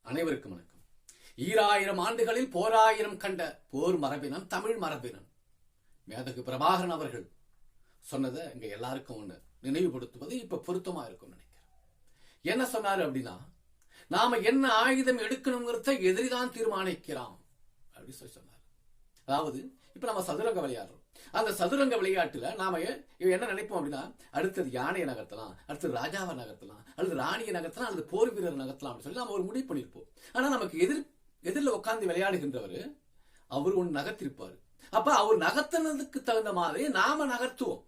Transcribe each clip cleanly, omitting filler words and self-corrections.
அனைவருக்கும் வணக்கம். ஈராயிரம் ஆண்டுகளில் போராயிரம் கண்ட போர் மரபினம் தமிழ் மரபினம். மேதகு பிரபாகரன் அவர்கள் சொன்னதை இங்க எல்லாருக்கும் ஒண்ணு நினைவுபடுத்துவது இப்ப பொருத்தமா இருக்கும் நினைக்கிறேன். என்ன சொன்னாரு அப்படின்னா, நாம என்ன ஆயுதம் எடுக்கணுங்கிறத எதிரிதான் தீர்மானிக்கிறான் அப்படின்னு சொன்னார். அதாவது இப்ப நம்ம சதுரங்க விளையாடுறோம். அந்த சதுரங்க விளையாட்டுல நாம என்ன நினைப்போம் அப்படின்னா, அடுத்தது யானையை நகர்த்தலாம், அடுத்தது ராஜாவை நகர்த்தலாம், அல்லது ராணியை நகர்த்தலாம், அல்லது போர் வீரர் நகர்த்தலாம் அப்படின்னு சொல்லி நம்ம ஒரு முடிவு பண்ணிருப்போம். ஆனா நமக்கு எதிரில் உட்கார்ந்து விளையாடுகின்றவர் அவர் ஒன்று நகர்த்திருப்பாரு. அப்ப அவர் நகர்த்தினதுக்கு தகுந்த மாதிரி நாம நகர்த்துவோம்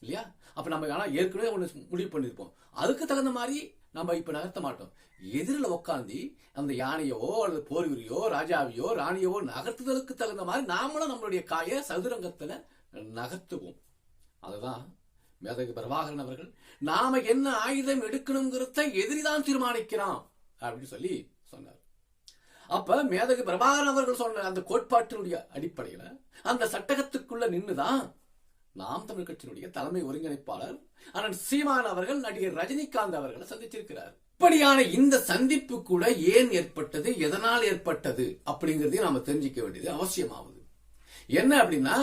இல்லையா? அப்ப நம்ம ஆனா ஏற்கனவே ஒண்ணு முடிவு பண்ணிருப்போம், அதுக்கு தகுந்த மாதிரி நம்ம இப்ப நகர்த்த மாட்டோம். எதிரில் உட்காந்து அந்த யானையோ அல்லது போர் வீரையோ ராஜாவையோ ராணியோ நகர்த்துதலுக்கு தகுந்த மாதிரி நாமளும் நம்மளுடைய காய சதுரங்கத்துல நகர்த்துவோம். அதுதான் மேதகு பிரபாகரன் அவர்கள் நாம என்ன ஆயுதம் எடுக்கணுங்கிறத எதிரிதான் தீர்மானிக்கிறான் அப்படின்னு சொல்லி சொன்னார். அப்ப மேதகு பிரபாகரன் அவர்கள் சொன்ன அந்த கோட்பாட்டினுடைய அடிப்படையில அந்த சட்டகத்துக்குள்ள நின்றுதான் நாம் தமிழ் கட்சியினுடைய தலைமை ஒருங்கிணைப்பாளர் அண்ணன் சீமான் அவர்கள் நடிகர் ரஜினிகாந்த் அவர்களை சந்திச்சிருக்கிறார். இப்படியான இந்த சந்திப்பு கூட ஏன் ஏற்பட்டது, எதனால் ஏற்பட்டது அப்படிங்கறதையும் நாம தெரிஞ்சுக்க வேண்டியது அவசியமாகுது. என்ன அப்படின்னா,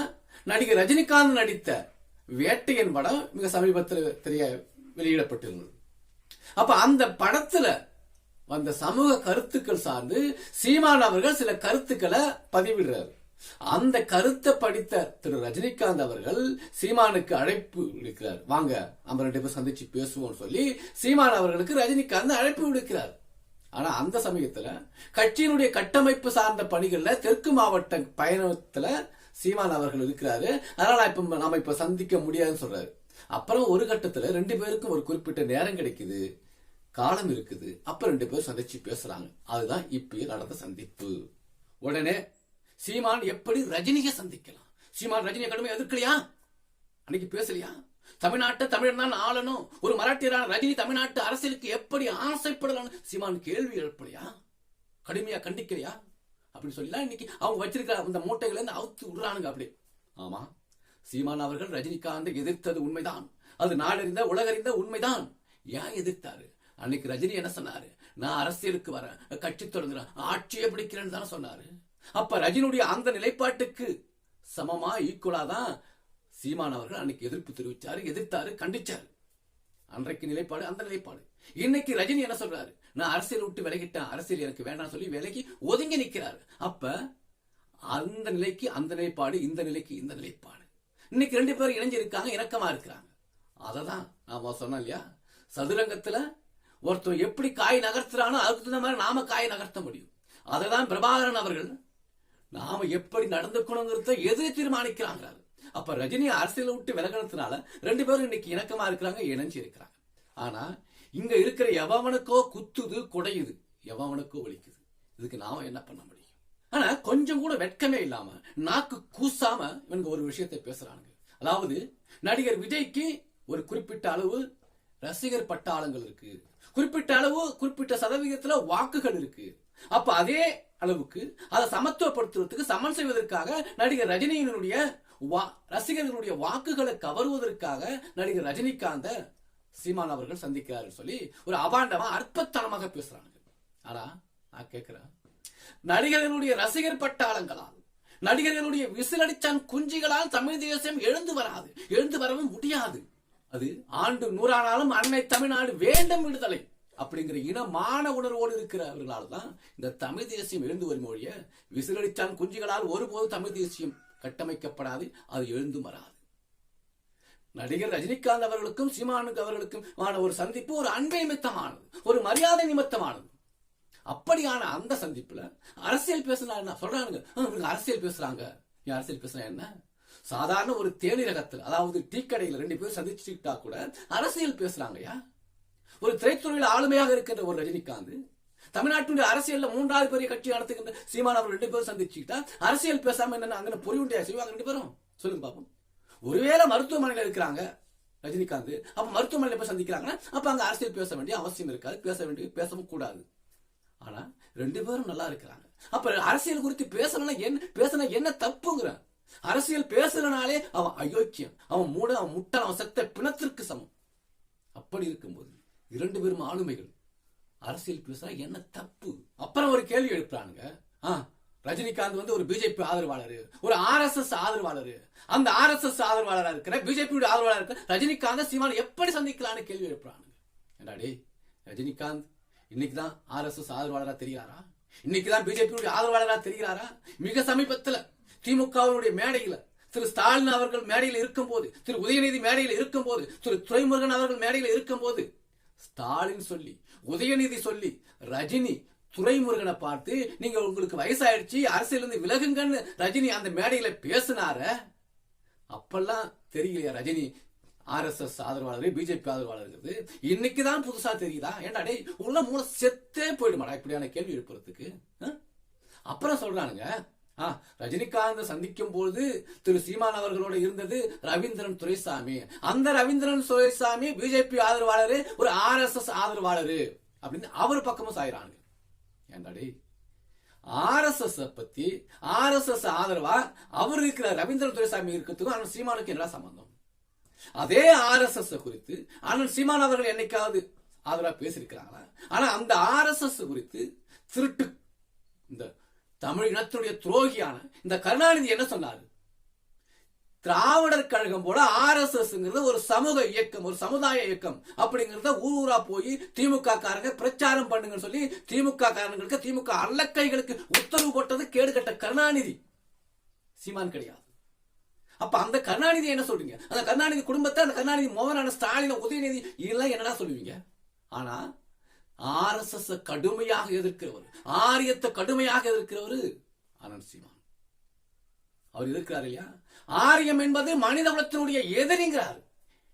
நடிகர் ரஜினிகாந்த் நடித்த வேட்டையன் படம் மிக சமீபத்தில் வெளியிடப்பட்டிருந்தது. அப்ப அந்த படத்துல வந்த சமூக கருத்துக்கள் சார்ந்து சீமான் அவர்கள் சில கருத்துக்களை பதிவிடுறாரு. அந்த கருத்தை படித்த திரு ரஜினிகாந்த் அவர்கள் சீமானுக்கு அழைப்பு விடுக்கிறார். வாங்க நம்ம 2 பேரும் சந்திச்சு பேசுவோம் சொல்லி சீமான் அவர்களுக்கு ரஜினிகாந்த் அழைப்பு விடுக்கிறார். ஆனா அந்த சமயத்துல கட்சியினுடைய கட்டமைப்பு சார்ந்த பணிகள்ல தெற்கு மாவட்ட பயணத்துல சீமான் அவர்கள் இருக்கிறாரு. அதனால இப்ப நாம இப்ப சந்திக்க முடியாதுன்னு சொல்றாரு. அப்புறம் ஒரு கட்டத்துல 2 பேருக்கும் ஒரு குறிப்பிட்ட நேரம் கிடைக்குது, காலம் இருக்குது. அப்ப 2 பேரும் சந்திச்சு பேசுறாங்க. அதுதான் இப்ப நடந்த சந்திப்பு. உடனே சீமான் எப்படி ரஜினியை சந்திக்கலாம்? சீமான் ரஜினியை கடுமையா எதிர்க்கலையா? அன்னைக்கு பேசலையா? தமிழ்நாட்டை தமிழன் தான் ஆளணும், ஒரு மராட்டியரான ரஜினி தமிழ்நாட்டு அரசியலுக்கு எப்படி ஆசைப்படலாம் சீமான் கேள்வி எழுப்பலையா? கடுமையா கண்டிக்கலையா? அப்படின்னு சொல்லி இன்னைக்கு அவங்க வச்சிருக்கிற அந்த மூட்டைகளை இருந்து அவுத்து விடுறானுங்க. அப்படி ஆமா, சீமான் அவர்கள் ரஜினிகாந்தை எதிர்த்தது உண்மைதான், அது நாடறிந்த உலகறிந்த உண்மைதான். ஏன் எதிர்த்தாரு? அன்னைக்கு ரஜினி என்ன சொன்னாரு? நான் அரசியலுக்கு வரேன், கட்சி தொடங்குறேன், ஆட்சியை பிடிக்கிறேன்னு தானே சொன்னாரு. அப்ப ரஜினியுடைய அந்த நிலைப்பாட்டுக்கு சமமா ஈக்குவலா தான் சீமான் அவர்கள் அன்னைக்கு எதிர்ப்பு தெரிவிச்சாரு, எதிர்த்தாரு, கண்டிச்சாரு. அன்றைக்கு நிலைப்பாடு அந்த நிலைப்பாடு. இன்னைக்கு ரஜினி என்ன சொல்றாரு? நான் அரசியல் விட்டு விலகிட்டேன், அரசியல் எனக்கு வேண்டாம் சொல்லி விலகி ஒதுங்கி நிக்கிறாரு. அப்ப அந்த நிலைக்கு அந்த நிலைப்பாடு, இந்த நிலைக்கு இந்த நிலைப்பாடு. இன்னைக்கு 2 பேரும் இணைஞ்சிருக்காங்க, இணக்கமா இருக்கிறாங்க. அததான் நாம சொன்னோம் இல்லையா, சதுரங்கத்துல ஒருத்தர் எப்படி காய் நகர்த்துறானோ அதுக்கு தகுந்த மாதிரி நாம காய் நகர்த்த முடியும். அததான் பிரபாகரன் அவர்கள் நாம எப்படி நடந்துக்கணுங்கிறத எதிரி தீர்மானிக்கிறாங்க. அப்ப ரஜினி அரசியலை விட்டு விலகினதுனால 2 பேரும் இன்னைக்கு இணக்கமா இருக்கிறாங்க, இணைஞ்சு இருக்கிறாங்க. ஆனா இங்க இருக்கிற எவனுக்கோ குத்துது, குடையுது, எவனுக்கோ ஒலிக்குது. இதுக்கு நாம என்ன பண்ண முடியும்? ஆனா கொஞ்சம் கூட வெட்கமே இல்லாம நாக்கு கூசாம இவங்க ஒரு விஷயத்தை பேசுறாங்க. அதாவது நடிகர் விஜய்க்கு ஒரு குறிப்பிட்ட அளவு ரசிகர் பட்டாளங்கள் இருக்கு, குறிப்பிட்ட அளவு குறிப்பிட்ட சதவீதத்துல வாக்குகள் இருக்கு. அப்ப அதே அளவுக்கு அதை சமத்துவப்படுத்துவதற்கு சமன் செய்வதற்காக நடிகர் ரஜினியினுடைய ரசிகர்களுடைய வாக்குகளை கவருவதற்காக நடிகர் ரஜினிகாந்த சீமான் அவர்கள் சந்திக்கிறார் சொல்லி ஒரு அபாண்டமா அற்பத்தனமாக பேசுறாங்க. ஆனா நான் கேட்கிறேன், நடிகர்களுடைய ரசிகர் பட்டாளங்களால், நடிகர்களுடைய விசிலடிச்சான் குஞ்சிகளால் தமிழ் தேசம் எழுந்து வராது, எழுந்து வரவும் முடியாது. அது ஆண்டு 100 அன்னை தமிழ்நாடு வேண்டும் விடுதலை அப்படிங்கிற இனமான உணர்வோடு இருக்கிறவர்களால் தான் இந்த தமிழ் தேசியம் எழுந்து வரும் மொழிய விசிலடிச்சான் குஞ்சுகளால் ஒருபோது தமிழ் தேசியம் கட்டமைக்கப்படாது, அது எழுந்து வராது. நடிகர் ரஜினிகாந்த் அவர்களுக்கும் சீமானுக்கு அவர்களுக்கும் ஒரு சந்திப்பு ஒரு அன்பை நிமித்தமானது, ஒரு மரியாதை நிமித்தமானது. அப்படியான அந்த சந்திப்புல அரசியல் பேசுனா சொல்றாங்க, அரசியல் பேசுறாங்க. அரசியல் பேசுனா என்ன? சாதாரண ஒரு தேநீரகத்தில், அதாவது டீ கடையில் 2 பேரும் சந்திச்சுட்டா கூட அரசியல் பேசுறாங்கயா. ஒரு திரைத்துறையில் ஆளுமையாக இருக்கின்ற ஒரு ரஜினிகாந்த் தமிழ்நாட்டுடைய அரசியல்ல 3வது பெரிய கட்சி நடத்துகின்ற சீமான் அவர்கள் 2 பேரும் சந்திச்சுக்கிட்டா அரசியல் பேசாம என்ன அங்க பொறி உண்டையா செய்வாங்க 2 பேரும்? சொல்லுங்க பாப்போம். ஒருவேளை மருத்துவமனையில இருக்கிறாங்க ரஜினிகாந்த், அப்ப மருத்துவமனையில போய் சந்திக்கிறாங்கன்னா அப்ப அங்க அரசியல் பேச வேண்டிய அவசியம் இருக்காது, பேசவும் கூடாது. ஆனா 2 பேரும் நல்லா இருக்கிறாங்க. அப்ப அரசியல் குறித்து பேசணும் என்ன தப்புங்கிற? அரசியல் பேசுறனாலே அவன் அயோக்கியம், அவன் மூட, அவன் முட்டாள், அவன் செத்த பிணத்திற்கு சமம். அப்படி இருக்கும்போது 2 பேரும் ஆளுமைகள் அரசியல் பேசுறா என்ன தப்பு? அப்புறம் ஒரு கேள்வி எழுப்புறானுங்க. ரஜினிகாந்த் வந்து ஒரு பிஜேபி ஆதரவாளர், ஒரு RSS ஆதரவாளர். அந்த RSS ஆதரவாளராக இருக்கிற பிஜேபி ஆதரவாளர் இருக்கிற ரஜினிகாந்த் சீமான் எப்படி சந்திக்கலான்னு கேள்வி எழுப்புறானுங்க. என்னடா ரஜினிகாந்த் இன்னைக்குதான் RSS ஆதரவாளரா தெரிகிறாரா? இன்னைக்குதான் பிஜேபி ஆதரவாளரா தெரிகிறாரா? மிக சமீபத்தில் திமுகவுடைய மேடையில் திரு ஸ்டாலின் அவர்கள் மேடையில் இருக்கும் போது, திரு உதயநிதி மேடையில் இருக்கும் போது, திரு துரைமுருகன் அவர்கள் மேடையில் இருக்கும் போது, ஸ்டாலின் சொல்லி உதயநிதி சொல்லி ரஜினி துரைமுருகனை பார்த்து நீங்க உங்களுக்கு வயசாயிடுச்சு அரசியலிருந்து விலகுங்கன்னு ரஜினி அந்த மேடையில பேசினார. அப்பெல்லாம் தெரியலையா ரஜினி RSS ஆதரவாளர் பிஜேபி ஆதரவாளர்? இன்னைக்குதான் புதுசா தெரியுதா? ஏன்டா டே உள்ள மூளை செத்தே போயிடுமாடா இப்படியான கேள்வி எழுப்புறதுக்கு. அப்புறம் சொல்றானுங்க ரஜினிகாந்த் சந்திக்கும் போது திரு சீமான் அவர்களோட இருந்தது ரவீந்திரன் துரைசாமி. அந்த ரவீந்திரன் துரைசாமி பிஜேபி ஆதரவாளர், ஒரு RSS ஆதரவாளர் அப்படின்னு அவர் பக்கமும் சாயிறானுங்க. ஏன்டாடே RSS பத்தி RSS ஆதரவா அவர் இருக்கிற ரவீந்திரன் துரைசாமி இருக்கிறதுக்கும் அண்ணன் சீமானுக்கு என்ன சம்பந்தம்? அதே RSS குறித்து அண்ணன் சீமான் அவர்கள் என்னைக்காவது ஆதரவா பேசியிருக்கிறாங்களா? ஆனா அந்த RSS குறித்து திருட்டு இந்த தமிழ் இனத்துடைய துரோகியான இந்த கருணாநிதி என்ன சொன்னாரு? திராவிடர் கழகம் போல RSS ஒரு சமூக இயக்கம், ஒரு சமுதாய இயக்கம் அப்படிங்கறத ஊரா போய் திமுக காரங்க பிரச்சாரம் பண்ணுங்கன்னு சொல்லி திமுக காரங்களுக்கு, திமுக அல்லக்கைகளுக்கு உத்தரவு போட்டது கேடுகட்ட கருணாநிதி. சீமான் கிடையாது. அப்ப அந்த கருணாநிதி என்ன சொல்றீங்க? அந்த கருணாநிதி குடும்பத்தை, அந்த கருணாநிதி மோகனான ஸ்டாலின் உதயநிதி இதெல்லாம் என்னடா சொல்லுவீங்க? ஆனா RSS கடுமையாக எதிர்க்கிறவர், ஆரியத்தை கடுமையாக எதிர்க்கிறவர் அனந்த் சீமான். அவர் எதிர்க்கிறார் இல்லையா? ஆரியம் என்பது மனித குலத்தினுடைய எதிரிங்கிறார்.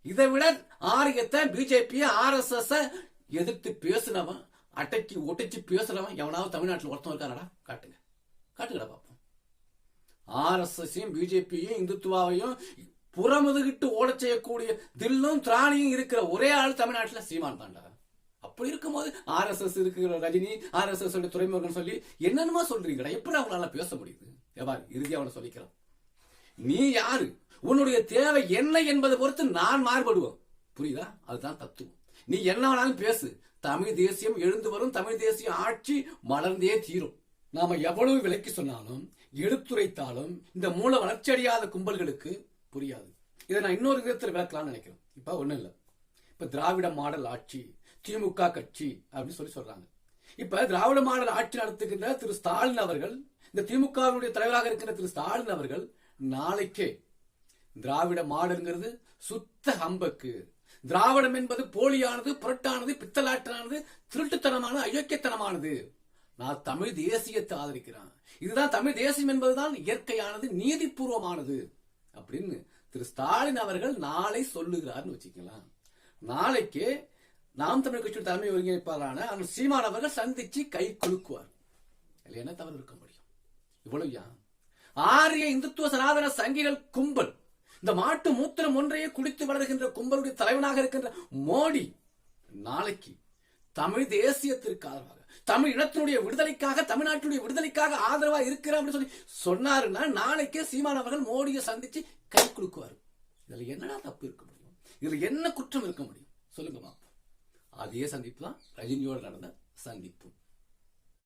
இதை விட ஆரியத்தை, பிஜேபி, RSS எதிர்த்து பேசுனவன், அட்டைக்கு ஒட்டிச்சு பேசுறவன் எவனாவது தமிழ்நாட்டில் ஒருத்தம் இருக்கானடா? காட்டுங்க, காட்டுங்கடா பாப்போம். RSSையும் பிஜேபியையும் இந்துத்துவாவையும் புறமுதுகிட்டு ஓட செய்யக்கூடிய தில்லும் திராணியும் இருக்கிற ஒரே ஆள் தமிழ்நாட்டில் சீமான் தாண்டா. அப்படி இருக்கும்போது RSS இருக்கிற ரஜினி, RSS துறைமுருகன் சொல்லி என்னென்னமா சொல்றீங்கடா? எப்படி அவங்களால பேச முடியுது? எவ்வாறு இறுதியா அவனை சொல்லிக்கிறான், நீ யாரு, உன்னுடைய தேவை என்ன என்பதை பொறுத்து நான் மாறுபடுவோம். புரியுதா? அதுதான் தத்துவம். நீ என்ன வேணாலும் பேசு, தமிழ் தேசியம் எழுந்து வரும், தமிழ் தேசிய ஆட்சி மலர்ந்தே தீரும். நாம எவ்வளவு விலைக்கு சொன்னாலும் எடுத்துரைத்தாலும் இந்த மூல வளர்ச்சி அடையாத கும்பல்களுக்கு புரியாது. இதை நான் இன்னொரு விதத்தில் விளக்கலாம்னு நினைக்கிறேன். இப்ப ஒண்ணும் இல்ல, இப்ப திராவிட மாடல் ஆட்சி, திமுக கட்சி அப்படின்னு சொல்றாங்க. இப்ப திராவிட மாடல் ஆட்சி நடத்துகின்ற திரு ஸ்டாலின் அவர்கள், இந்த திமுகவுடைய தலைவராக இருக்கிற திரு ஸ்டாலின் அவர்கள் நாளைக்கே திராவிட மாடல்ங்கிறது சுத்த ஹம்பக்கு, திராவிடம் என்பது போலியானது, புரட்டானது, பித்தலாட்டானது, திருட்டுத்தனமானது, அயோக்கியத்தனமானது, நான் தமிழ் தேசியத்தை ஆதரிக்கிறேன், இதுதான் தமிழ் தேசியம் என்பதுதான் இயற்கையானது, நீதிபூர்வமானது அப்படின்னு திரு ஸ்டாலின் அவர்கள் நாளை சொல்லுகிறார்னு வச்சுக்கலாம். நாளைக்கு நாம் தமிழ் கட்சியின் தலைமை ஒருங்கிணைப்பாளரான அண்ணன் சீமான் அவர்கள் சந்திச்சு கை குலுக்குவார். என்ன தவறு இருக்க முடியும்? இவ்வளவு ஆரிய இந்துத்துவ சனாதன சங்கிகள் கும்பல், இந்த மாட்டு மூத்திரம் ஒன்றையே குடித்து வளர்கின்ற கும்பலுடைய தலைவனாக இருக்கின்ற மோடி நாளைக்கு தமிழ் தேசியத்திற்கு ஆதரவாக, தமிழ் இனத்தினுடைய விடுதலைக்காக, தமிழ்நாட்டுடைய விடுதலைக்காக ஆதரவா இருக்கிற அப்படின்னு சொல்லி சொன்னாருன்னா நாளைக்கே சீமான் அவர்கள் மோடியை சந்திச்சு கை குலுக்குவார். இதுல என்னடா தப்பு இருக்க முடியும்? இதுல என்ன குற்றம் இருக்க முடியும்? சொல்லுங்க. அதே சந்திப்பு தான் ரஜினியோடு நடந்த சந்திப்பு.